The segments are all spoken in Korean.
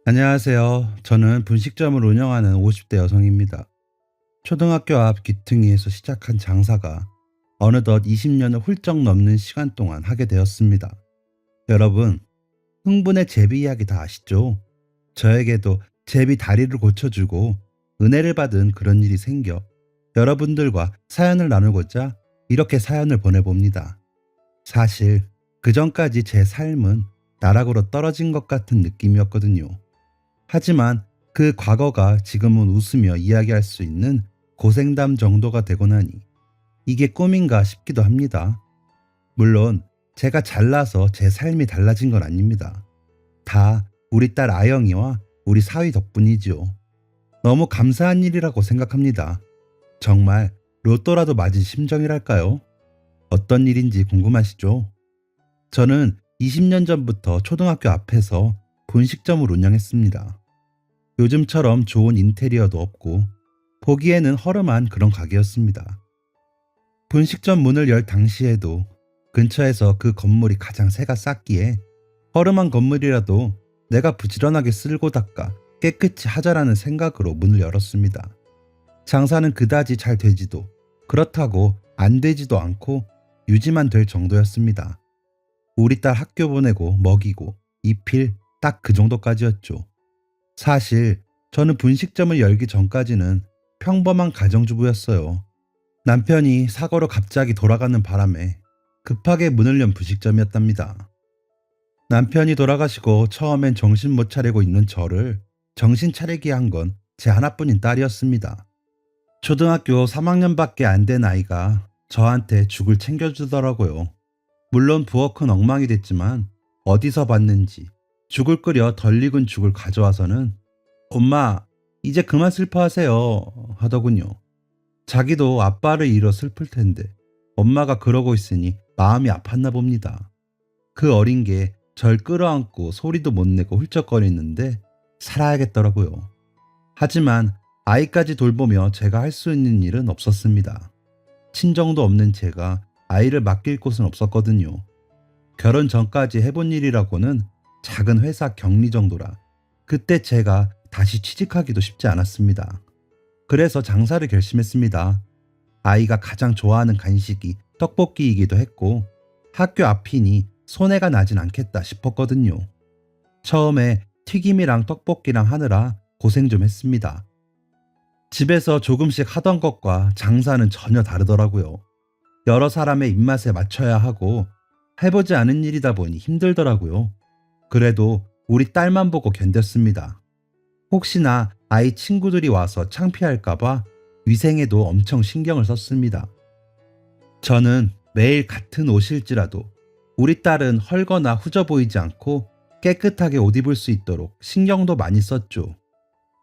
안녕하세요. 저는 분식점을 운영하는 50대 여성입니다. 초등학교 앞 귀퉁이에서 시작한 장사가 어느덧 20년을 훌쩍 넘는 시간 동안 하게 되었습니다. 여러분, 흥분의 제비 이야기 다 아시죠? 저에게도 제비 다리를 고쳐주고 은혜를 받은 그런 일이 생겨 여러분들과 사연을 나누고자 이렇게 사연을 보내봅니다. 사실 그 전까지 제 삶은 나락으로 떨어진 것 같은 느낌이었거든요. 하지만 그 과거가 지금은 웃으며 이야기할 수 있는 고생담 정도가 되고 나니 이게 꿈인가 싶기도 합니다. 물론 제가 잘나서 제 삶이 달라진 건 아닙니다. 다 우리 딸 아영이와 우리 사위 덕분이지요. 너무 감사한 일이라고 생각합니다. 정말 로또라도 맞은 심정이랄까요? 어떤 일인지 궁금하시죠? 저는 20년 전부터 초등학교 앞에서 분식점을 운영했습니다. 요즘처럼 좋은 인테리어도 없고 보기에는 허름한 그런 가게였습니다. 분식점 문을 열 당시에도 근처에서 그 건물이 가장 새가 쌌기에 허름한 건물이라도 내가 부지런하게 쓸고 닦아 깨끗이 하자라는 생각으로 문을 열었습니다. 장사는 그다지 잘 되지도 그렇다고 안 되지도 않고 유지만 될 정도였습니다. 우리 딸 학교 보내고 먹이고 입힐 딱 그 정도까지였죠. 사실 저는 분식점을 열기 전까지는 평범한 가정주부였어요. 남편이 사고로 갑자기 돌아가는 바람에 급하게 문을 연 분식점이었답니다. 남편이 돌아가시고 처음엔 정신 못 차리고 있는 저를 정신 차리게 한 건 제 하나뿐인 딸이었습니다. 초등학교 3학년밖에 안 된 아이가 저한테 죽을 챙겨주더라고요. 물론 부엌은 엉망이 됐지만 어디서 봤는지 죽을 끓여 덜 익은 죽을 가져와서는 엄마, 이제 그만 슬퍼하세요 하더군요. 자기도 아빠를 잃어 슬플 텐데 엄마가 그러고 있으니 마음이 아팠나 봅니다. 그 어린 게 절 끌어안고 소리도 못 내고 훌쩍거리는데 살아야겠더라고요. 하지만 아이까지 돌보며 제가 할 수 있는 일은 없었습니다. 친정도 없는 제가 아이를 맡길 곳은 없었거든요. 결혼 전까지 해본 일이라고는 작은 회사 격리 정도라 그때 제가 다시 취직하기도 쉽지 않았습니다. 그래서 장사를 결심했습니다. 아이가 가장 좋아하는 간식이 떡볶이이기도 했고 학교 앞이니 손해가 나진 않겠다 싶었거든요. 처음에 튀김이랑 떡볶이랑 하느라 고생 좀 했습니다. 집에서 조금씩 하던 것과 장사는 전혀 다르더라고요. 여러 사람의 입맛에 맞춰야 하고 해보지 않은 일이다 보니 힘들더라고요. 그래도 우리 딸만 보고 견뎠습니다. 혹시나 아이 친구들이 와서 창피할까봐 위생에도 엄청 신경을 썼습니다. 저는 매일 같은 옷일지라도 우리 딸은 헐거나 후져 보이지 않고 깨끗하게 옷 입을 수 있도록 신경도 많이 썼죠.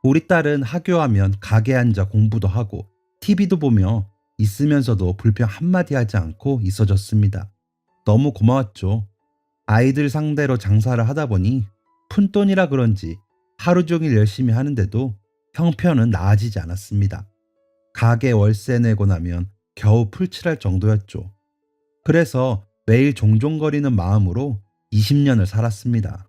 우리 딸은 하교하면 가게 앉아 공부도 하고 TV도 보며 있으면서도 불평 한마디 하지 않고 있어줬습니다. 너무 고마웠죠. 아이들 상대로 장사를 하다 보니 푼돈이라 그런지 하루 종일 열심히 하는데도 형편은 나아지지 않았습니다. 가게 월세 내고 나면 겨우 풀칠할 정도였죠. 그래서 매일 종종거리는 마음으로 20년을 살았습니다.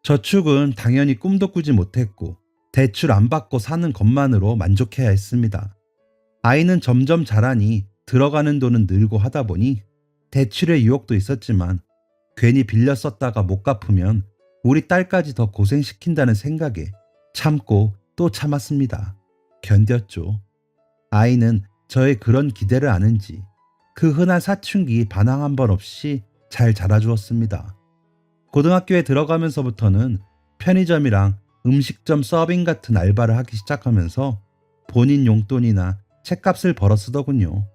저축은 당연히 꿈도 꾸지 못했고 대출 안 받고 사는 것만으로 만족해야 했습니다. 아이는 점점 자라니 들어가는 돈은 늘고 하다 보니 대출의 유혹도 있었지만 괜히 빌려 썼다가 못 갚으면 우리 딸까지 더 고생시킨다는 생각에 참고 또 참았습니다. 견뎠죠. 아이는 저의 그런 기대를 아는지 그 흔한 사춘기 반항 한 번 없이 잘 자라주었습니다. 고등학교에 들어가면서부터는 편의점이랑 음식점 서빙 같은 알바를 하기 시작하면서 본인 용돈이나 책값을 벌어 쓰더군요.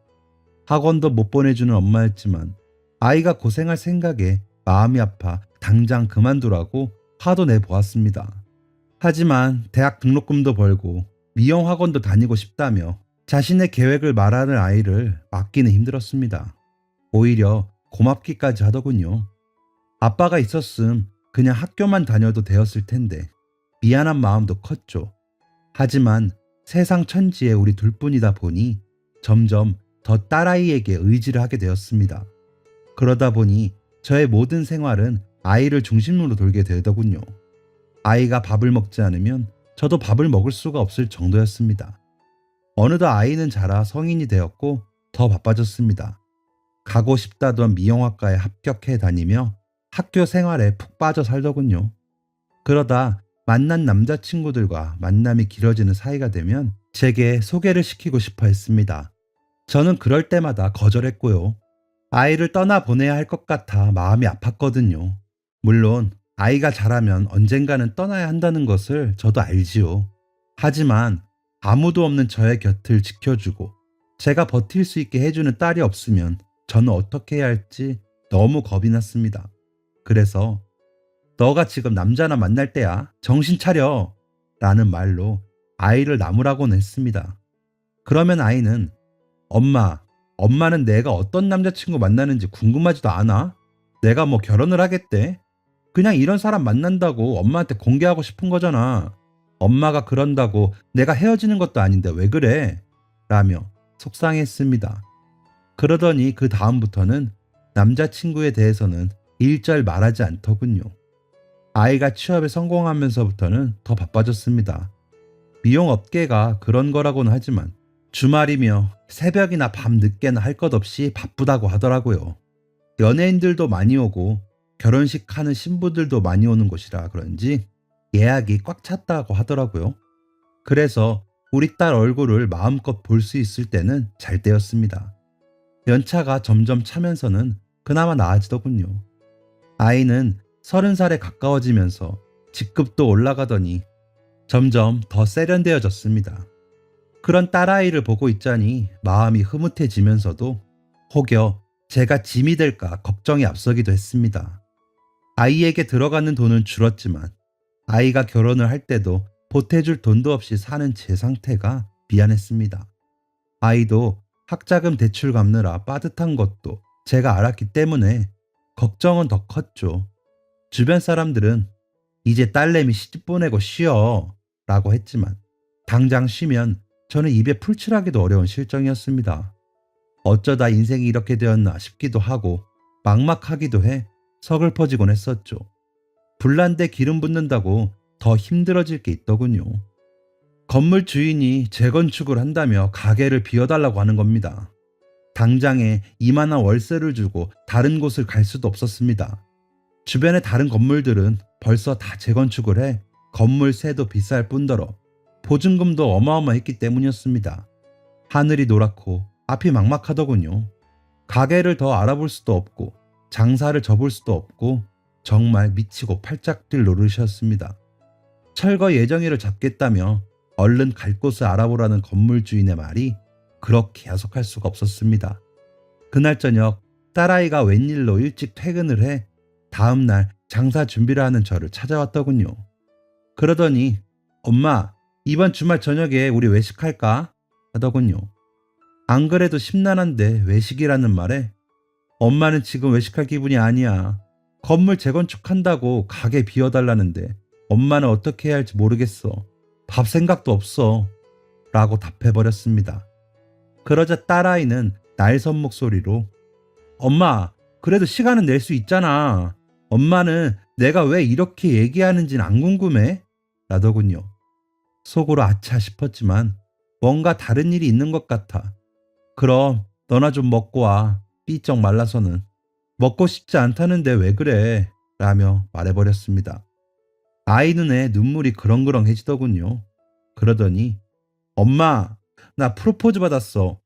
학원도 못 보내주는 엄마였지만 아이가 고생할 생각에 마음이 아파 당장 그만두라고 화도 내보았습니다. 하지만 대학 등록금도 벌고 미용 학원도 다니고 싶다며 자신의 계획을 말하는 아이를 맡기는 힘들었습니다. 오히려 고맙기까지 하더군요. 아빠가 있었음 그냥 학교만 다녀도 되었을 텐데 미안한 마음도 컸죠. 하지만 세상 천지에 우리 둘뿐이다 보니 점점 더 딸아이에게 의지를 하게 되었습니다. 그러다 보니 저의 모든 생활은 아이를 중심으로 돌게 되더군요. 아이가 밥을 먹지 않으면 저도 밥을 먹을 수가 없을 정도였습니다. 어느덧 아이는 자라 성인이 되었고 더 바빠졌습니다. 가고 싶다던 미용학과에 합격해 다니며 학교 생활에 푹 빠져 살더군요. 그러다 만난 남자친구들과 만남이 길어지는 사이가 되면 제게 소개를 시키고 싶어 했습니다. 저는 그럴 때마다 거절했고요. 아이를 떠나보내야 할 것 같아 마음이 아팠거든요. 물론 아이가 자라면 언젠가는 떠나야 한다는 것을 저도 알지요. 하지만 아무도 없는 저의 곁을 지켜주고 제가 버틸 수 있게 해주는 딸이 없으면 저는 어떻게 해야 할지 너무 겁이 났습니다. 그래서 너가 지금 남자나 만날 때야. 정신 차려. 라는 말로 아이를 나무라고는 했습니다. 그러면 아이는 엄마는 내가 어떤 남자친구 만나는지 궁금하지도 않아? 내가 뭐 결혼을 하겠대? 그냥 이런 사람 만난다고 엄마한테 공개하고 싶은 거잖아. 엄마가 그런다고 내가 헤어지는 것도 아닌데 왜 그래? 라며 속상했습니다. 그러더니 그 다음부터는 남자친구에 대해서는 일절 말하지 않더군요. 아이가 취업에 성공하면서부터는 더 바빠졌습니다. 미용업계가 그런 거라고는 하지만 주말이며 새벽이나 밤 늦게나 할 것 없이 바쁘다고 하더라고요. 연예인들도 많이 오고 결혼식 하는 신부들도 많이 오는 곳이라 그런지 예약이 꽉 찼다고 하더라고요. 그래서 우리 딸 얼굴을 마음껏 볼 수 있을 때는 잘 때였습니다. 연차가 점점 차면서는 그나마 나아지더군요. 아이는 30살에 가까워지면서 직급도 올라가더니 점점 더 세련되어졌습니다. 그런 딸아이를 보고 있자니 마음이 흐뭇해지면서도 혹여 제가 짐이 될까 걱정이 앞서기도 했습니다. 아이에게 들어가는 돈은 줄었지만 아이가 결혼을 할 때도 보태줄 돈도 없이 사는 제 상태가 미안했습니다. 아이도 학자금 대출 갚느라 빠듯한 것도 제가 알았기 때문에 걱정은 더 컸죠. 주변 사람들은 이제 딸내미 시집 보내고 쉬어 라고 했지만 당장 쉬면 저는 입에 풀칠하기도 어려운 실정이었습니다. 어쩌다 인생이 이렇게 되었나 싶기도 하고 막막하기도 해 서글퍼지곤 했었죠. 불난데 기름 붓는다고 더 힘들어질 게 있더군요. 건물 주인이 재건축을 한다며 가게를 비워달라고 하는 겁니다. 당장에 이만한 월세를 주고 다른 곳을 갈 수도 없었습니다. 주변의 다른 건물들은 벌써 다 재건축을 해 건물세도 비쌀 뿐더러 보증금도 어마어마했기 때문이었습니다. 하늘이 노랗고 앞이 막막하더군요. 가게를 더 알아볼 수도 없고 장사를 접을 수도 없고 정말 미치고 팔짝 뛸 노릇이었습니다. 철거 예정일을 잡겠다며 얼른 갈 곳을 알아보라는 건물 주인의 말이 그렇게 야속할 수가 없었습니다. 그날 저녁 딸아이가 웬일로 일찍 퇴근을 해 다음날 장사 준비를 하는 저를 찾아왔더군요. 그러더니 엄마, 이번 주말 저녁에 우리 외식할까? 하더군요. 안 그래도 심란한데 외식이라는 말에 엄마는 지금 외식할 기분이 아니야. 건물 재건축한다고 가게 비워달라는데 엄마는 어떻게 해야 할지 모르겠어. 밥 생각도 없어. 라고 답해버렸습니다. 그러자 딸아이는 날선 목소리로 엄마, 그래도 시간은 낼 수 있잖아. 엄마는 내가 왜 이렇게 얘기하는지는 안 궁금해? 라더군요. 속으로 아차 싶었지만 뭔가 다른 일이 있는 것 같아. 그럼 너나 좀 먹고 와. 삐쩍 말라서는 먹고 싶지 않다는데 왜 그래? 라며 말해버렸습니다. 아이 눈에 눈물이 그렁그렁해지더군요. 그러더니 엄마, 나 프로포즈 받았어.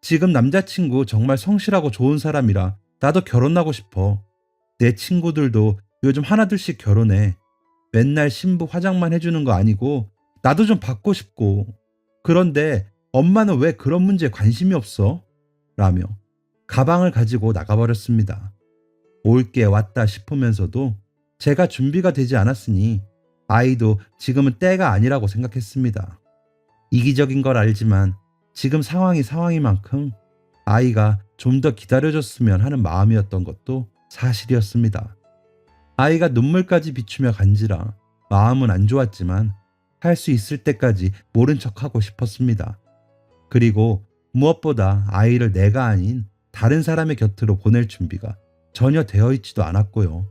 지금 남자친구 정말 성실하고 좋은 사람이라 나도 결혼하고 싶어. 내 친구들도 요즘 하나둘씩 결혼해. 맨날 신부 화장만 해주는 거 아니고 나도 좀 받고 싶고. 그런데 엄마는 왜 그런 문제에 관심이 없어? 라며 가방을 가지고 나가버렸습니다. 올 게 왔다 싶으면서도 제가 준비가 되지 않았으니 아이도 지금은 때가 아니라고 생각했습니다. 이기적인 걸 알지만 지금 상황이 상황인 만큼 아이가 좀 더 기다려줬으면 하는 마음이었던 것도 사실이었습니다. 아이가 눈물까지 비추며 간지라 마음은 안 좋았지만 할 수 있을 때까지 모른 척하고 싶었습니다. 그리고 무엇보다 아이를 내가 아닌 다른 사람의 곁으로 보낼 준비가 전혀 되어 있지도 않았고요.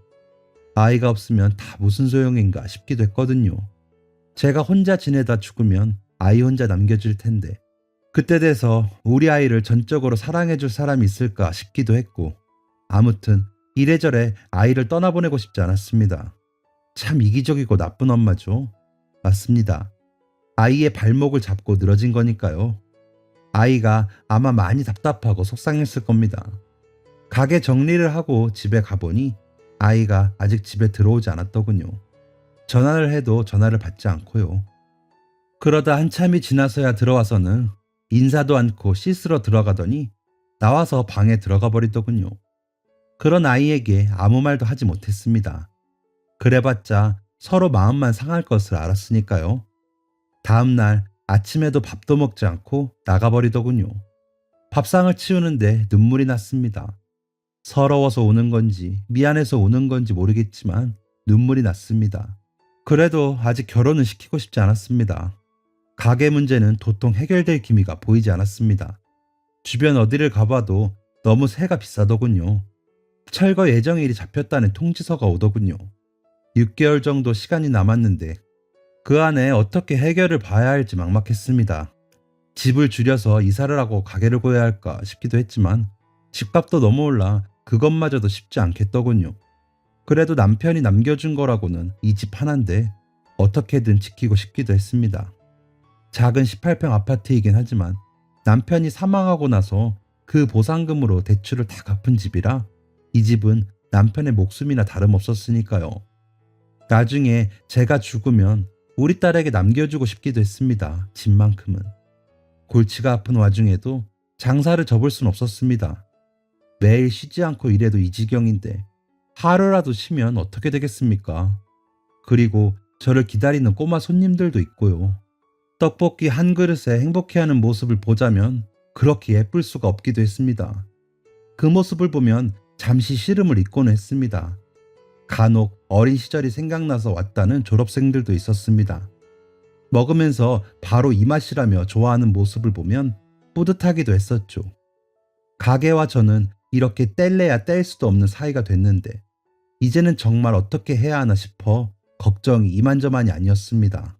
아이가 없으면 다 무슨 소용인가 싶기도 했거든요. 제가 혼자 지내다 죽으면 아이 혼자 남겨질 텐데 그때 돼서 우리 아이를 전적으로 사랑해줄 사람이 있을까 싶기도 했고 아무튼 이래저래 아이를 떠나보내고 싶지 않았습니다. 참 이기적이고 나쁜 엄마죠. 맞습니다. 아이의 발목을 잡고 늘어진 거니까요. 아이가 아마 많이 답답하고 속상했을 겁니다. 가게 정리를 하고 집에 가보니 아이가 아직 집에 들어오지 않았더군요. 전화를 해도 전화를 받지 않고요. 그러다 한참이 지나서야 들어와서는 인사도 않고 씻으러 들어가더니 나와서 방에 들어가 버리더군요. 그런 아이에게 아무 말도 하지 못했습니다. 그래봤자 서로 마음만 상할 것을 알았으니까요. 다음날 아침에도 밥도 먹지 않고 나가버리더군요. 밥상을 치우는데 눈물이 났습니다. 서러워서 우는 건지 미안해서 우는 건지 모르겠지만 눈물이 났습니다. 그래도 아직 결혼은 시키고 싶지 않았습니다. 가게 문제는 도통 해결될 기미가 보이지 않았습니다. 주변 어디를 가봐도 너무 세가 비싸더군요. 철거 예정일이 잡혔다는 통지서가 오더군요. 6개월 정도 시간이 남았는데 그 안에 어떻게 해결을 봐야 할지 막막했습니다. 집을 줄여서 이사를 하고 가게를 구해야 할까 싶기도 했지만 집값도 너무 올라 그것마저도 쉽지 않겠더군요. 그래도 남편이 남겨준 거라고는 이 집 하나인데 어떻게든 지키고 싶기도 했습니다. 작은 18평 아파트이긴 하지만 남편이 사망하고 나서 그 보상금으로 대출을 다 갚은 집이라 이 집은 남편의 목숨이나 다름없었으니까요. 나중에 제가 죽으면 우리 딸에게 남겨주고 싶기도 했습니다. 집만큼은. 골치가 아픈 와중에도 장사를 접을 순 없었습니다. 매일 쉬지 않고 일해도 이 지경인데 하루라도 쉬면 어떻게 되겠습니까? 그리고 저를 기다리는 꼬마 손님들도 있고요. 떡볶이 한 그릇에 행복해하는 모습을 보자면 그렇게 예쁠 수가 없기도 했습니다. 그 모습을 보면 잠시 시름을 잊곤 했습니다. 간혹 어린 시절이 생각나서 왔다는 졸업생들도 있었습니다. 먹으면서 바로 이 맛이라며 좋아하는 모습을 보면 뿌듯하기도 했었죠. 가게와 저는 이렇게 뗄래야 뗄 수도 없는 사이가 됐는데 이제는 정말 어떻게 해야 하나 싶어 걱정이 이만저만이 아니었습니다.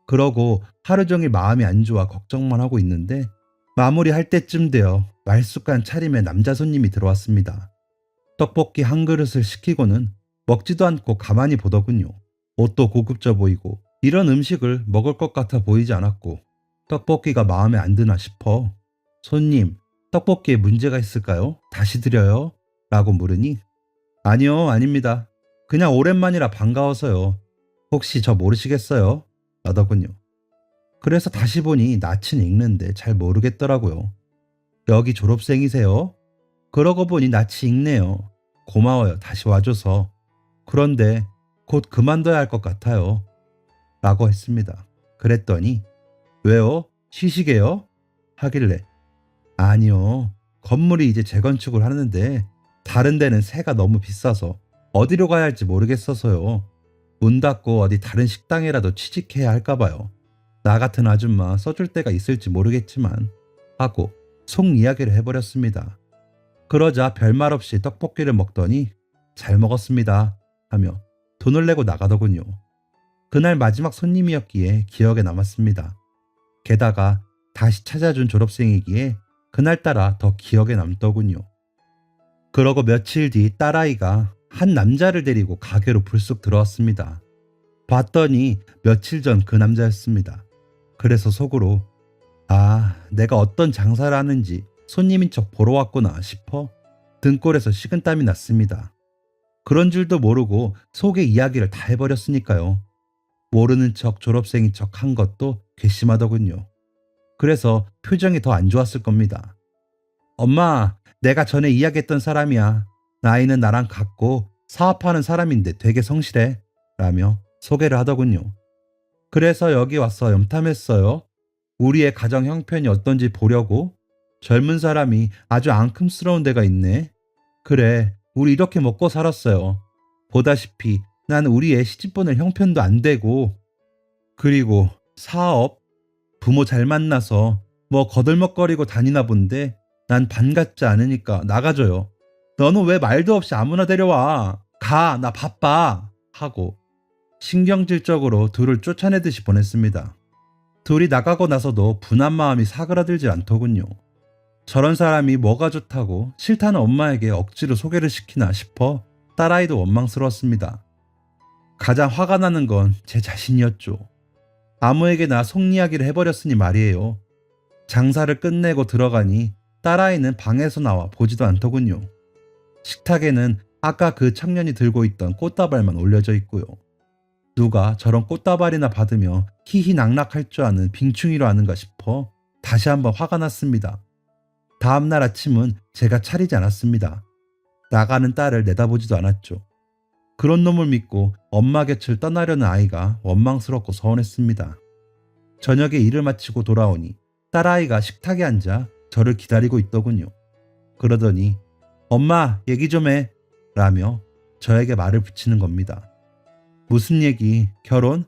그러고 하루 종일 마음이 안 좋아 걱정만 하고 있는데 마무리할 때쯤 되어 말쑥한 차림에 남자 손님이 들어왔습니다. 떡볶이 한 그릇을 시키고는 먹지도 않고 가만히 보더군요. 옷도 고급져 보이고 이런 음식을 먹을 것 같아 보이지 않았고 떡볶이가 마음에 안 드나 싶어 손님, 떡볶이에 문제가 있을까요? 다시 드려요? 라고 물으니 아니요, 아닙니다. 그냥 오랜만이라 반가워서요. 혹시 저 모르시겠어요? 라더군요. 그래서 다시 보니 낯은 읽는데 잘 모르겠더라고요. 여기 졸업생이세요? 그러고 보니 낯이 읽네요. 고마워요. 다시 와줘서. 그런데 곧 그만둬야 할 것 같아요. 라고 했습니다. 그랬더니 왜요? 쉬시게요? 하길래 아니요. 건물이 이제 재건축을 하는데 다른 데는 세가 너무 비싸서 어디로 가야 할지 모르겠어서요. 문 닫고 어디 다른 식당이라도 취직해야 할까 봐요. 나 같은 아줌마 써줄 때가 있을지 모르겠지만 하고 속 이야기를 해버렸습니다. 그러자 별말 없이 떡볶이를 먹더니 잘 먹었습니다 하며 돈을 내고 나가더군요. 그날 마지막 손님이었기에 기억에 남았습니다. 게다가 다시 찾아준 졸업생이기에 그날따라 더 기억에 남더군요. 그러고 며칠 뒤 딸아이가 한 남자를 데리고 가게로 불쑥 들어왔습니다. 봤더니 며칠 전 그 남자였습니다. 그래서 속으로 아, 내가 어떤 장사를 하는지 손님인 척 보러 왔구나 싶어 등골에서 식은땀이 났습니다. 그런 줄도 모르고 속에 이야기를 다 해버렸으니까요. 모르는 척 졸업생인 척 한 것도 괘씸하더군요. 그래서 표정이 더 안 좋았을 겁니다. 엄마, 내가 전에 이야기했던 사람이야. 나이는 나랑 같고 사업하는 사람인데 되게 성실해. 라며 소개를 하더군요. 그래서 여기 와서 염탐했어요. 우리의 가정 형편이 어떤지 보려고. 젊은 사람이 아주 앙큼스러운 데가 있네. 그래, 우리 이렇게 먹고 살았어요. 보다시피 난 우리의 시집보낼 형편도 안 되고 그리고 사업, 부모 잘 만나서 뭐 거들먹거리고 다니나 본데 난 반갑지 않으니까 나가줘요. 너는 왜 말도 없이 아무나 데려와? 가, 나 바빠 하고 신경질적으로 둘을 쫓아내듯이 보냈습니다. 둘이 나가고 나서도 분한 마음이 사그라들지 않더군요. 저런 사람이 뭐가 좋다고 싫다는 엄마에게 억지로 소개를 시키나 싶어 딸아이도 원망스러웠습니다. 가장 화가 나는 건 제 자신이었죠. 아무에게나 속 이야기를 해버렸으니 말이에요. 장사를 끝내고 들어가니 딸아이는 방에서 나와 보지도 않더군요. 식탁에는 아까 그 청년이 들고 있던 꽃다발만 올려져 있고요. 누가 저런 꽃다발이나 받으며 희희낙낙할 줄 아는 빙충이로 아는가 싶어 다시 한번 화가 났습니다. 다음날 아침은 제가 차리지 않았습니다. 나가는 딸을 내다보지도 않았죠. 그런 놈을 믿고 엄마 곁을 떠나려는 아이가 원망스럽고 서운했습니다. 저녁에 일을 마치고 돌아오니 딸아이가 식탁에 앉아 저를 기다리고 있더군요. 그러더니 엄마 얘기 좀 해 라며 저에게 말을 붙이는 겁니다. 무슨 얘기? 결혼?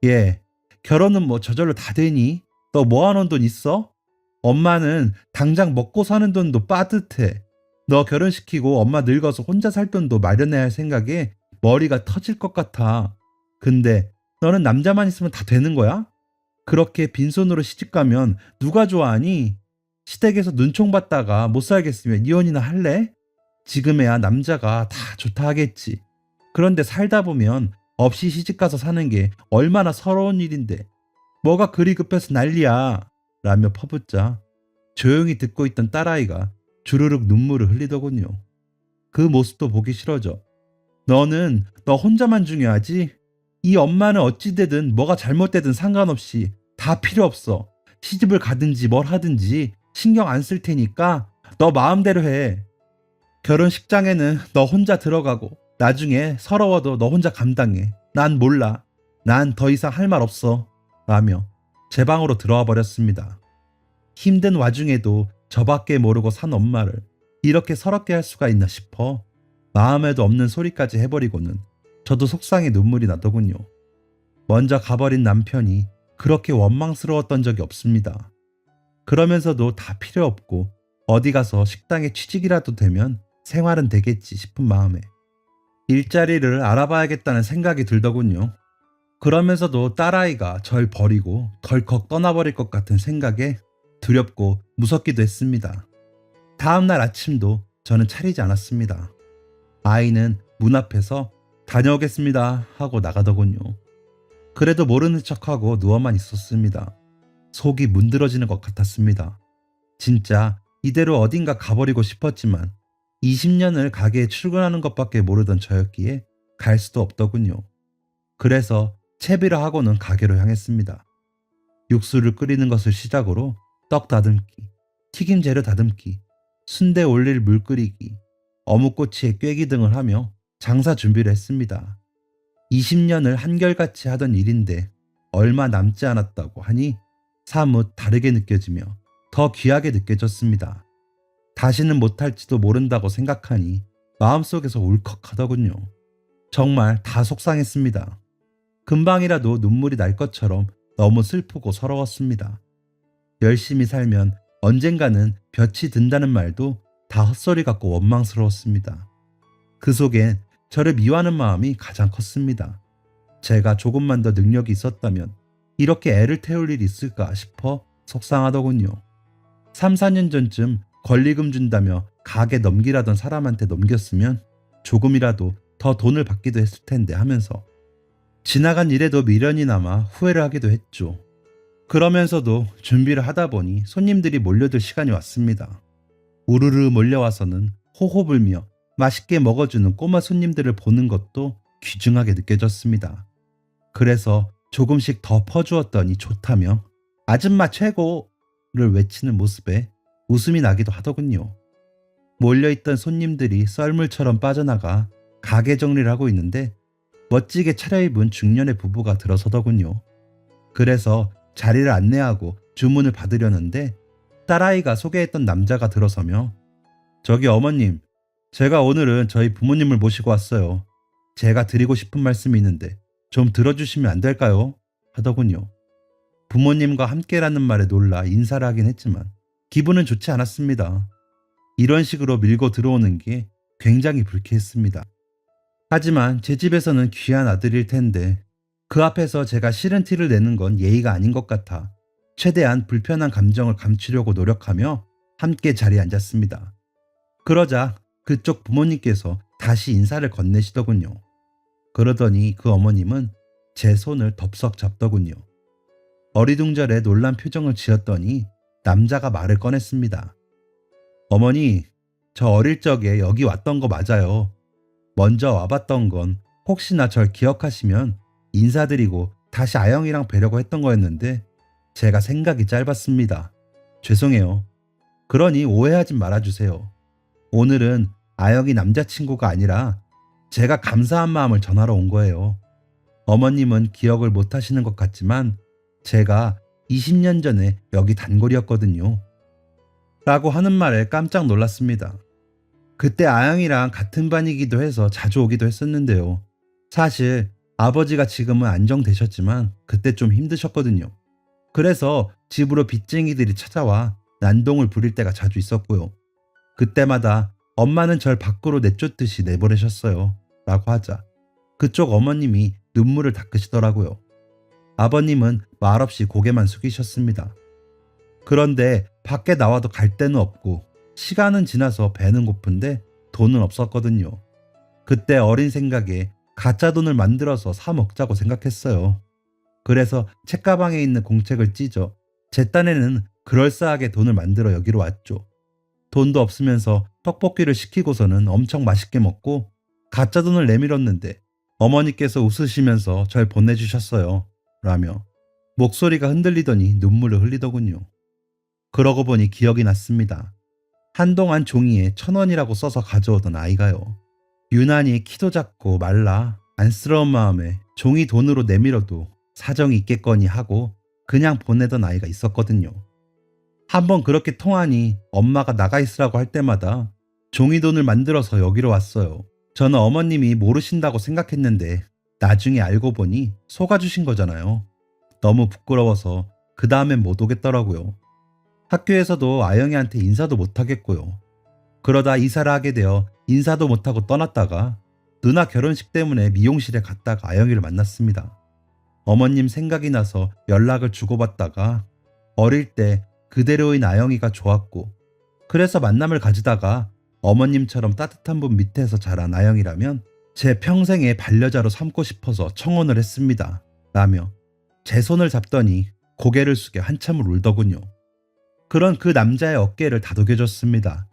예, 결혼은 뭐 저절로 다 되니? 너 모아놓은 돈 있어? 엄마는 당장 먹고 사는 돈도 빠듯해. 너 결혼시키고 엄마 늙어서 혼자 살 돈도 마련해야 할 생각에 머리가 터질 것 같아. 근데 너는 남자만 있으면 다 되는 거야? 그렇게 빈손으로 시집가면 누가 좋아하니? 시댁에서 눈총 받다가 못 살겠으면 이혼이나 할래? 지금에야 남자가 다 좋다 하겠지. 그런데 살다 보면 없이 시집가서 사는 게 얼마나 서러운 일인데 뭐가 그리 급해서 난리야 라며 퍼붓자 조용히 듣고 있던 딸아이가 주르륵 눈물을 흘리더군요. 그 모습도 보기 싫어져. 너는 너 혼자만 중요하지? 이 엄마는 어찌되든 뭐가 잘못되든 상관없이 다 필요 없어. 시집을 가든지 뭘 하든지 신경 안 쓸 테니까 너 마음대로 해. 결혼식장에는 너 혼자 들어가고 나중에 서러워도 너 혼자 감당해. 난 몰라. 난 더 이상 할 말 없어. 라며 제 방으로 들어와 버렸습니다. 힘든 와중에도 저밖에 모르고 산 엄마를 이렇게 서럽게 할 수가 있나 싶어 마음에도 없는 소리까지 해버리고는 저도 속상해 눈물이 나더군요. 먼저 가버린 남편이 그렇게 원망스러웠던 적이 없습니다. 그러면서도 다 필요 없고 어디 가서 식당에 취직이라도 되면 생활은 되겠지 싶은 마음에 일자리를 알아봐야겠다는 생각이 들더군요. 그러면서도 딸아이가 절 버리고 덜컥 떠나버릴 것 같은 생각에 두렵고 무섭기도 했습니다. 다음날 아침도 저는 차리지 않았습니다. 아이는 문 앞에서 다녀오겠습니다 하고 나가더군요. 그래도 모르는 척하고 누워만 있었습니다. 속이 문드러지는 것 같았습니다. 진짜 이대로 어딘가 가버리고 싶었지만 20년을 가게에 출근하는 것밖에 모르던 저였기에 갈 수도 없더군요. 그래서 채비를 하고는 가게로 향했습니다. 육수를 끓이는 것을 시작으로 떡 다듬기, 튀김 재료 다듬기, 순대 올릴 물 끓이기, 어묵꼬치에 꿰기 등을 하며 장사 준비를 했습니다. 20년을 한결같이 하던 일인데 얼마 남지 않았다고 하니 사뭇 다르게 느껴지며 더 귀하게 느껴졌습니다. 다시는 못할지도 모른다고 생각하니 마음속에서 울컥하더군요. 정말 다 속상했습니다. 금방이라도 눈물이 날 것처럼 너무 슬프고 서러웠습니다. 열심히 살면 언젠가는 볕이 든다는 말도 다 헛소리 같고 원망스러웠습니다. 그 속엔 저를 미워하는 마음이 가장 컸습니다. 제가 조금만 더 능력이 있었다면 이렇게 애를 태울 일이 있을까 싶어 속상하더군요. 3, 4년 전쯤 권리금 준다며 가게 넘기라던 사람한테 넘겼으면 조금이라도 더 돈을 받기도 했을 텐데 하면서 지나간 일에도 미련이 남아 후회를 하기도 했죠. 그러면서도 준비를 하다 보니 손님들이 몰려들 시간이 왔습니다. 우르르 몰려와서는 호호 불며 맛있게 먹어주는 꼬마 손님들을 보는 것도 귀중하게 느껴졌습니다. 그래서 조금씩 더 퍼주었더니 좋다며 아줌마 최고를 외치는 모습에 웃음이 나기도 하더군요. 몰려있던 손님들이 썰물처럼 빠져나가 가게 정리를 하고 있는데 멋지게 차려입은 중년의 부부가 들어서더군요. 그래서 자리를 안내하고 주문을 받으려는데 딸아이가 소개했던 남자가 들어서며 저기 어머님, 제가 오늘은 저희 부모님을 모시고 왔어요. 제가 드리고 싶은 말씀이 있는데 좀 들어주시면 안 될까요? 하더군요. 부모님과 함께라는 말에 놀라 인사를 하긴 했지만 기분은 좋지 않았습니다. 이런 식으로 밀고 들어오는 게 굉장히 불쾌했습니다. 하지만 제 집에서는 귀한 아들일 텐데 그 앞에서 제가 싫은 티를 내는 건 예의가 아닌 것 같아 최대한 불편한 감정을 감추려고 노력하며 함께 자리에 앉았습니다. 그러자 그쪽 부모님께서 다시 인사를 건네시더군요. 그러더니 그 어머님은 제 손을 덥석 잡더군요. 어리둥절에 놀란 표정을 지었더니 남자가 말을 꺼냈습니다. 어머니, 저 어릴 적에 여기 왔던 거 맞아요. 먼저 와봤던 건 혹시나 절 기억하시면 인사드리고 다시 아영이랑 뵈려고 했던 거였는데 제가 생각이 짧았습니다. 죄송해요. 그러니 오해하지 말아주세요. 오늘은 아영이 남자친구가 아니라 제가 감사한 마음을 전하러 온 거예요. 어머님은 기억을 못 하시는 것 같지만 제가 20년 전에 여기 단골이었거든요. 라고 하는 말에 깜짝 놀랐습니다. 그때 아영이랑 같은 반이기도 해서 자주 오기도 했었는데요. 사실 아버지가 지금은 안정되셨지만 그때 좀 힘드셨거든요. 그래서 집으로 빚쟁이들이 찾아와 난동을 부릴 때가 자주 있었고요. 그때마다 엄마는 절 밖으로 내쫓듯이 내보내셨어요. 라고 하자 그쪽 어머님이 눈물을 닦으시더라고요. 아버님은 말없이 고개만 숙이셨습니다. 그런데 밖에 나와도 갈 데는 없고 시간은 지나서 배는 고픈데 돈은 없었거든요. 그때 어린 생각에 가짜 돈을 만들어서 사 먹자고 생각했어요. 그래서 책가방에 있는 공책을 찢어 제 딴에는 그럴싸하게 돈을 만들어 여기로 왔죠. 돈도 없으면서 떡볶이를 시키고서는 엄청 맛있게 먹고 가짜 돈을 내밀었는데 어머니께서 웃으시면서 절 보내주셨어요. 라며 목소리가 흔들리더니 눈물을 흘리더군요. 그러고 보니 기억이 났습니다. 한동안 종이에 1,000원이라고 써서 가져오던 아이가요. 유난히 키도 작고 말라 안쓰러운 마음에 종이 돈으로 내밀어도 사정이 있겠거니 하고 그냥 보내던 아이가 있었거든요. 한번 그렇게 통하니 엄마가 나가 있으라고 할 때마다 종이돈을 만들어서 여기로 왔어요. 저는 어머님이 모르신다고 생각했는데 나중에 알고 보니 속아주신 거잖아요. 너무 부끄러워서 그 다음엔 못 오겠더라고요. 학교에서도 아영이한테 인사도 못 하겠고요. 그러다 이사를 하게 되어 인사도 못하고 떠났다가 누나 결혼식 때문에 미용실에 갔다가 아영이를 만났습니다. 어머님 생각이 나서 연락을 주고받다가 어릴 때 그대로인 아영이가 좋았고 그래서 만남을 가지다가 어머님처럼 따뜻한 분 밑에서 자란 아영이라면 제 평생의 반려자로 삼고 싶어서 청혼을 했습니다. 라며 제 손을 잡더니 고개를 숙여 한참을 울더군요. 그런 그 남자의 어깨를 다독여줬습니다.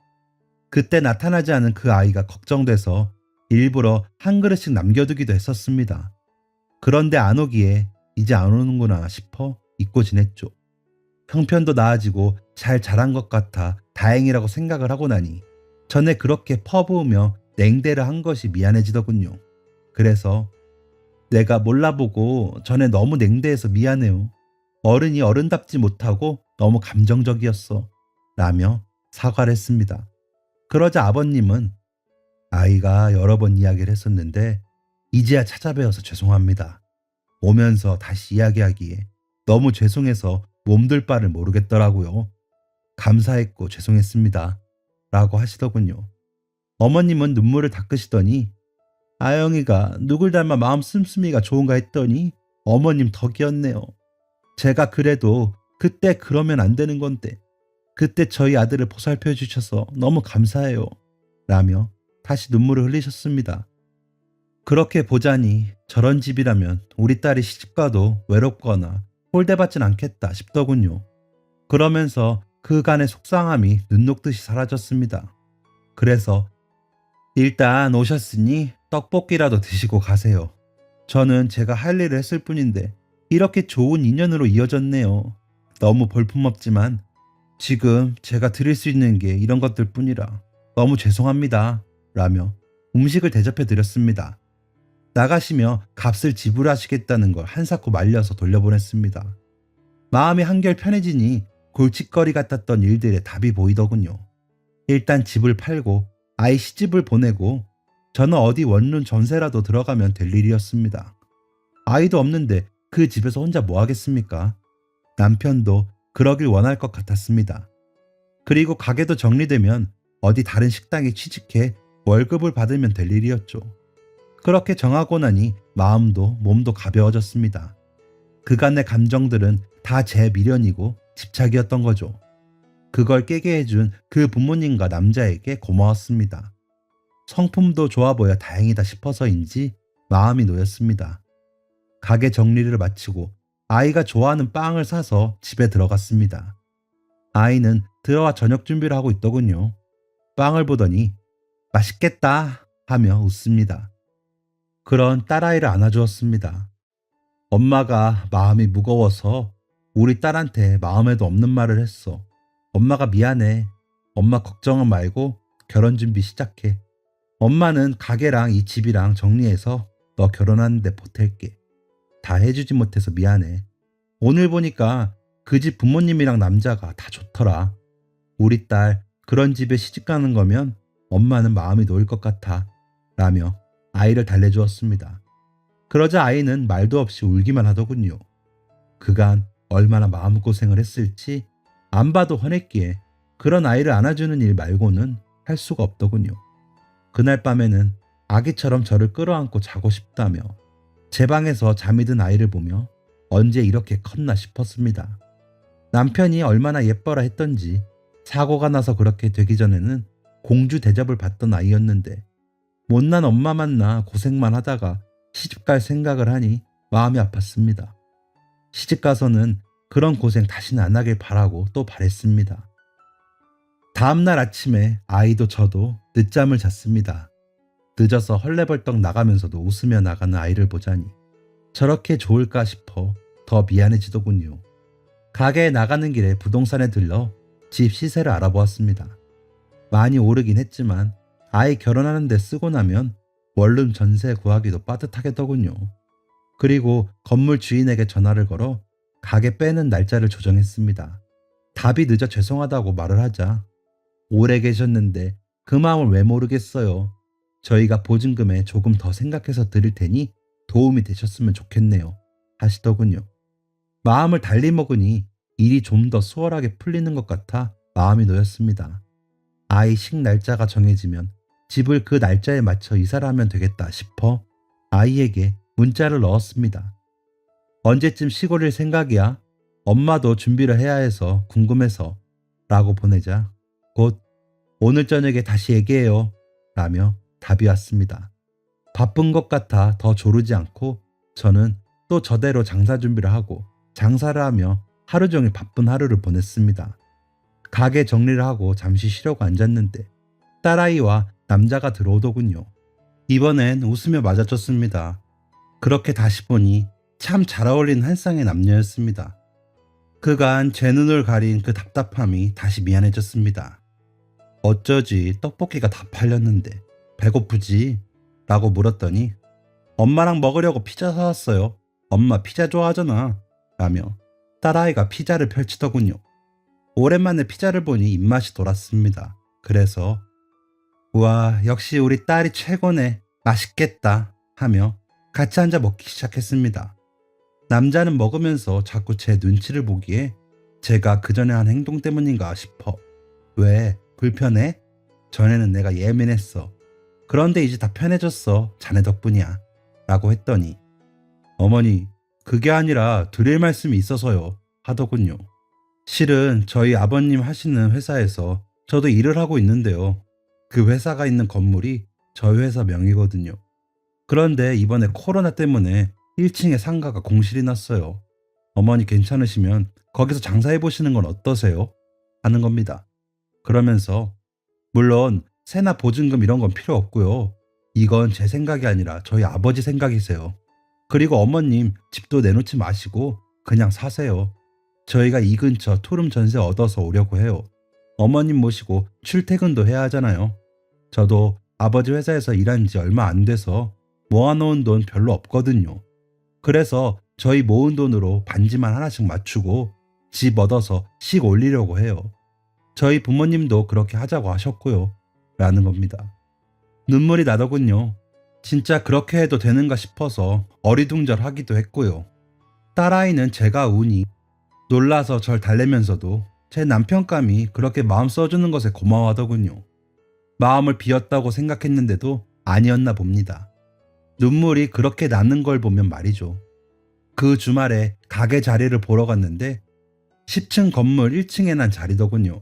그때 나타나지 않은 그 아이가 걱정돼서 일부러 한 그릇씩 남겨두기도 했었습니다. 그런데 안 오기에 이제 안 오는구나 싶어 잊고 지냈죠. 형편도 나아지고 잘 자란 것 같아 다행이라고 생각을 하고 나니 전에 그렇게 퍼부으며 냉대를 한 것이 미안해지더군요. 그래서 내가 몰라보고 전에 너무 냉대해서 미안해요. 어른이 어른답지 못하고 너무 감정적이었어. 라며 사과를 했습니다. 그러자 아버님은 아이가 여러 번 이야기를 했었는데 이제야 찾아뵈어서 죄송합니다. 오면서 다시 이야기하기에 너무 죄송해서 몸둘 바를 모르겠더라고요. 감사했고 죄송했습니다. 라고 하시더군요. 어머님은 눈물을 닦으시더니 아영이가 누굴 닮아 마음 씀씀이가 좋은가 했더니 어머님 덕이었네요. 제가 그래도 그때 그러면 안 되는 건데 그때 저희 아들을 보살펴 주셔서 너무 감사해요. 라며 다시 눈물을 흘리셨습니다. 그렇게 보자니 저런 집이라면 우리 딸이 시집가도 외롭거나 홀대받진 않겠다 싶더군요. 그러면서 그간의 속상함이 눈 녹듯이 사라졌습니다. 그래서 일단 오셨으니 떡볶이라도 드시고 가세요. 저는 제가 할 일을 했을 뿐인데 이렇게 좋은 인연으로 이어졌네요. 너무 볼품없지만 지금 제가 드릴 수 있는 게 이런 것들 뿐이라 너무 죄송합니다. 라며 음식을 대접해 드렸습니다. 나가시며 값을 지불하시겠다는 걸 한사코 말려서 돌려보냈습니다. 마음이 한결 편해지니 골칫거리 같았던 일들의 답이 보이더군요. 일단 집을 팔고 아이 시집을 보내고 저는 어디 원룸 전세라도 들어가면 될 일이었습니다. 아이도 없는데 그 집에서 혼자 뭐 하겠습니까? 남편도 그러길 원할 것 같았습니다. 그리고 가게도 정리되면 어디 다른 식당에 취직해 월급을 받으면 될 일이었죠. 그렇게 정하고 나니 마음도 몸도 가벼워졌습니다. 그간의 감정들은 다 제 미련이고 집착이었던 거죠. 그걸 깨게 해준 그 부모님과 남자에게 고마웠습니다. 성품도 좋아 보여 다행이다 싶어서인지 마음이 놓였습니다. 가게 정리를 마치고 아이가 좋아하는 빵을 사서 집에 들어갔습니다. 아이는 들어와 저녁 준비를 하고 있더군요. 빵을 보더니 맛있겠다 하며 웃습니다. 그런 딸아이를 안아주었습니다. 엄마가 마음이 무거워서 우리 딸한테 마음에도 없는 말을 했어. 엄마가 미안해. 엄마 걱정은 말고 결혼 준비 시작해. 엄마는 가게랑 이 집이랑 정리해서 너 결혼하는데 보탤게. 다 해주지 못해서 미안해. 오늘 보니까 그 집 부모님이랑 남자가 다 좋더라. 우리 딸 그런 집에 시집 가는 거면 엄마는 마음이 놓일 것 같아. 라며 아이를 달래주었습니다. 그러자 아이는 말도 없이 울기만 하더군요. 그간 얼마나 마음고생을 했을지 안 봐도 화냈기에 그런 아이를 안아주는 일 말고는 할 수가 없더군요. 그날 밤에는 아기처럼 저를 끌어안고 자고 싶다며 제 방에서 잠이 든 아이를 보며 언제 이렇게 컸나 싶었습니다. 남편이 얼마나 예뻐라 했던지 사고가 나서 그렇게 되기 전에는 공주 대접을 받던 아이였는데 못난 엄마 만나 고생만 하다가 시집갈 생각을 하니 마음이 아팠습니다. 시집가서는 그런 고생 다시는 안 하길 바라고 또 바랬습니다. 다음날 아침에 아이도 저도 늦잠을 잤습니다. 늦어서 헐레벌떡 나가면서도 웃으며 나가는 아이를 보자니 저렇게 좋을까 싶어 더 미안해지더군요. 가게에 나가는 길에 부동산에 들러 집 시세를 알아보았습니다. 많이 오르긴 했지만 아이 결혼하는 데 쓰고 나면 원룸 전세 구하기도 빠듯하겠더군요. 그리고 건물 주인에게 전화를 걸어 가게 빼는 날짜를 조정했습니다. 답이 늦어 죄송하다고 말을 하자 오래 계셨는데 그 마음을 왜 모르겠어요. 저희가 보증금에 조금 더 생각해서 드릴 테니 도움이 되셨으면 좋겠네요. 하시더군요. 마음을 달리 먹으니 일이 좀 더 수월하게 풀리는 것 같아 마음이 놓였습니다. 아이 식 날짜가 정해지면 집을 그 날짜에 맞춰 이사를 하면 되겠다 싶어 아이에게 문자를 넣었습니다. 언제쯤 시골일 생각이야? 엄마도 준비를 해야 해서 궁금해서 라고 보내자 곧 오늘 저녁에 다시 얘기해요 라며 답이 왔습니다. 바쁜 것 같아 더 조르지 않고 저는 또 저대로 장사 준비를 하고 장사를 하며 하루 종일 바쁜 하루를 보냈습니다. 가게 정리를 하고 잠시 쉬려고 앉았는데 딸아이와 남자가 들어오더군요. 이번엔 웃으며 맞아줬습니다. 그렇게 다시 보니 참 잘 어울리는 한 쌍의 남녀였습니다. 그간 제 눈을 가린 그 답답함이 다시 미안해졌습니다. 어쩌지 떡볶이가 다 팔렸는데 배고프지? 라고 물었더니 엄마랑 먹으려고 피자 사왔어요. 엄마 피자 좋아하잖아. 라며 딸아이가 피자를 펼치더군요. 오랜만에 피자를 보니 입맛이 돌았습니다. 그래서 우와 역시 우리 딸이 최고네. 맛있겠다 하며 같이 앉아 먹기 시작했습니다. 남자는 먹으면서 자꾸 제 눈치를 보기에 제가 그전에 한 행동 때문인가 싶어. 왜? 불편해? 전에는 내가 예민했어. 그런데 이제 다 편해졌어. 자네 덕분이야. 라고 했더니 어머니 그게 아니라 드릴 말씀이 있어서요. 하더군요. 실은 저희 아버님 하시는 회사에서 저도 일을 하고 있는데요. 그 회사가 있는 건물이 저희 회사 명의거든요. 그런데 이번에 코로나 때문에 1층에 상가가 공실이 났어요. 어머니 괜찮으시면 거기서 장사해 보시는 건 어떠세요? 하는 겁니다. 그러면서 물론 세나 보증금 이런 건 필요 없고요. 이건 제 생각이 아니라 저희 아버지 생각이세요. 그리고 어머님 집도 내놓지 마시고 그냥 사세요. 저희가 이 근처 투룸 전세 얻어서 오려고 해요. 어머님 모시고 출퇴근도 해야 하잖아요. 저도 아버지 회사에서 일한 지 얼마 안 돼서 모아놓은 돈 별로 없거든요. 그래서 저희 모은 돈으로 반지만 하나씩 맞추고 집 얻어서 씩 올리려고 해요. 저희 부모님도 그렇게 하자고 하셨고요. 라는 겁니다. 눈물이 나더군요. 진짜 그렇게 해도 되는가 싶어서 어리둥절하기도 했고요. 딸아이는 제가 우니 놀라서 절 달래면서도 제 남편감이 그렇게 마음 써주는 것에 고마워하더군요. 마음을 비웠다고 생각했는데도 아니었나 봅니다. 눈물이 그렇게 나는 걸 보면 말이죠. 그 주말에 가게 자리를 보러 갔는데 10층 건물 1층에 난 자리더군요.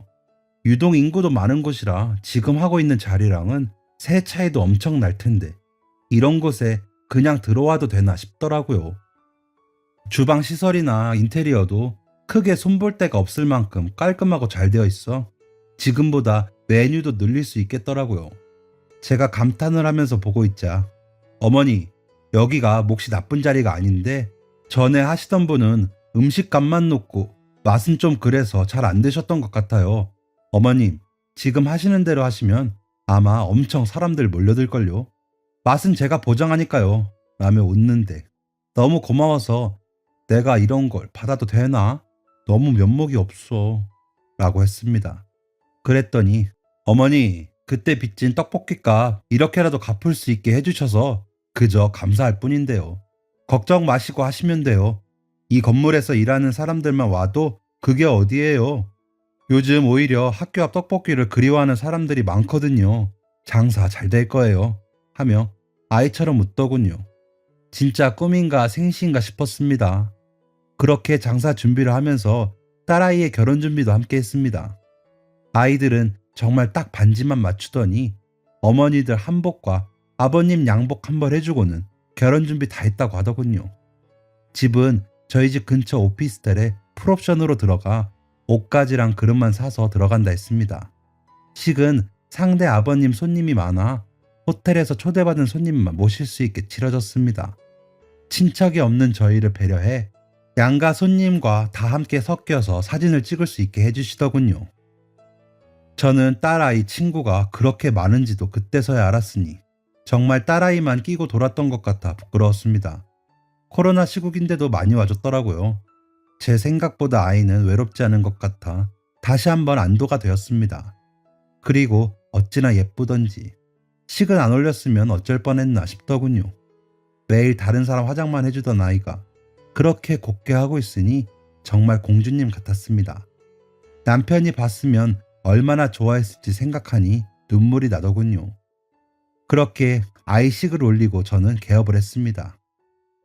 유동 인구도 많은 곳이라 지금 하고 있는 자리랑은 새 차이도 엄청 날 텐데 이런 곳에 그냥 들어와도 되나 싶더라고요. 주방 시설이나 인테리어도 크게 손볼 데가 없을 만큼 깔끔하고 잘 되어 있어 지금보다 메뉴도 늘릴 수 있겠더라고요. 제가 감탄을 하면서 보고 있자 어머니, 여기가 몫이 나쁜 자리가 아닌데 전에 하시던 분은 음식값만 놓고 맛은 좀 그래서 잘 안 되셨던 것 같아요. 어머님, 지금 하시는 대로 하시면 아마 엄청 사람들 몰려들걸요. 맛은 제가 보장하니까요. 라며 웃는데 너무 고마워서 내가 이런 걸 받아도 되나? 너무 면목이 없어. 라고 했습니다. 그랬더니 어머니, 그때 빚진 떡볶이값 이렇게라도 갚을 수 있게 해주셔서 그저 감사할 뿐인데요. 걱정 마시고 하시면 돼요. 이 건물에서 일하는 사람들만 와도 그게 어디예요. 요즘 오히려 학교 앞 떡볶이를 그리워하는 사람들이 많거든요. 장사 잘 될 거예요. 하며 아이처럼 웃더군요. 진짜 꿈인가 생시인가 싶었습니다. 그렇게 장사 준비를 하면서 딸아이의 결혼 준비도 함께 했습니다. 아이들은 정말 딱 반지만 맞추더니 어머니들 한복과 아버님 양복 한 벌 해주고는 결혼 준비 다 했다고 하더군요. 집은 저희 집 근처 오피스텔에 풀옵션으로 들어가 옷가지랑 그릇만 사서 들어간다 했습니다. 식은 상대 아버님 손님이 많아 호텔에서 초대받은 손님만 모실 수 있게 치러졌습니다. 친척이 없는 저희를 배려해 양가 손님과 다 함께 섞여서 사진을 찍을 수 있게 해주시더군요. 저는 딸아이 친구가 그렇게 많은지도 그때서야 알았으니 정말 딸아이만 끼고 돌았던 것 같아 부끄러웠습니다. 코로나 시국인데도 많이 와줬더라고요. 제 생각보다 아이는 외롭지 않은 것 같아 다시 한번 안도가 되었습니다. 그리고 어찌나 예쁘던지 식은 안 올렸으면 어쩔 뻔했나 싶더군요. 매일 다른 사람 화장만 해주던 아이가 그렇게 곱게 하고 있으니 정말 공주님 같았습니다. 남편이 봤으면 얼마나 좋아했을지 생각하니 눈물이 나더군요. 그렇게 아이 식을 올리고 저는 개업을 했습니다.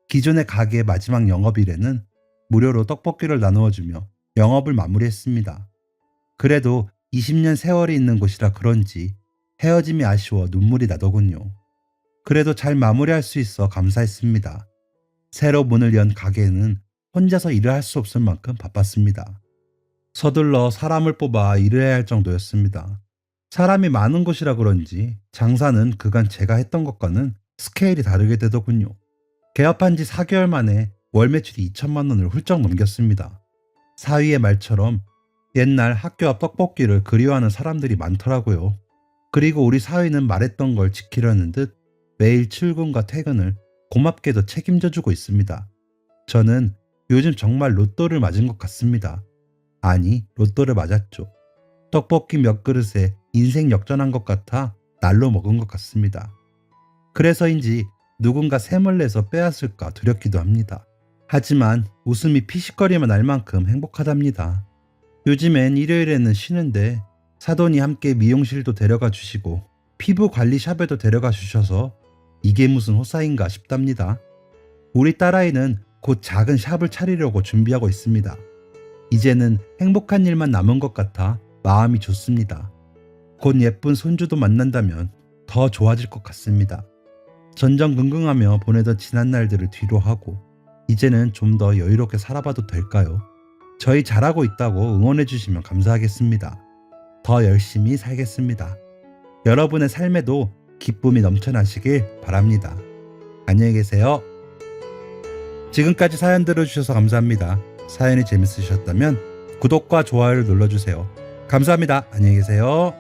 기존의 가게의 마지막 영업일에는 무료로 떡볶이를 나누어주며 영업을 마무리했습니다. 그래도 20년 세월이 있는 곳이라 그런지 헤어짐이 아쉬워 눈물이 나더군요. 그래도 잘 마무리할 수 있어 감사했습니다. 새로 문을 연 가게는 혼자서 일을 할 수 없을 만큼 바빴습니다. 서둘러 사람을 뽑아 일을 해야 할 정도였습니다. 사람이 많은 곳이라 그런지 장사는 그간 제가 했던 것과는 스케일이 다르게 되더군요. 개업한 지 4개월 만에 월 매출이 2천만 원을 훌쩍 넘겼습니다. 사위의 말처럼 옛날 학교 앞 떡볶이를 그리워하는 사람들이 많더라고요. 그리고 우리 사위는 말했던 걸 지키려는 듯 매일 출근과 퇴근을 고맙게도 책임져주고 있습니다. 저는 요즘 정말 로또를 맞은 것 같습니다. 아니, 로또를 맞았죠. 떡볶이 몇 그릇에 인생 역전한 것 같아 날로 먹은 것 같습니다. 그래서인지 누군가 셈을 내서 빼앗을까 두렵기도 합니다. 하지만 웃음이 피식거리만 날 만큼 행복하답니다. 요즘엔 일요일에는 쉬는데 사돈이 함께 미용실도 데려가 주시고 피부 관리 샵에도 데려가 주셔서 이게 무슨 호사인가 싶답니다. 우리 딸아이는 곧 작은 샵을 차리려고 준비하고 있습니다. 이제는 행복한 일만 남은 것 같아 마음이 좋습니다. 곧 예쁜 손주도 만난다면 더 좋아질 것 같습니다. 전전긍긍하며 보내던 지난 날들을 뒤로 하고 이제는 좀 더 여유롭게 살아봐도 될까요? 저희 잘하고 있다고 응원해 주시면 감사하겠습니다. 더 열심히 살겠습니다. 여러분의 삶에도 기쁨이 넘쳐나시길 바랍니다. 안녕히 계세요. 지금까지 사연 들어주셔서 감사합니다. 사연이 재밌으셨다면 구독과 좋아요를 눌러주세요. 감사합니다. 안녕히 계세요.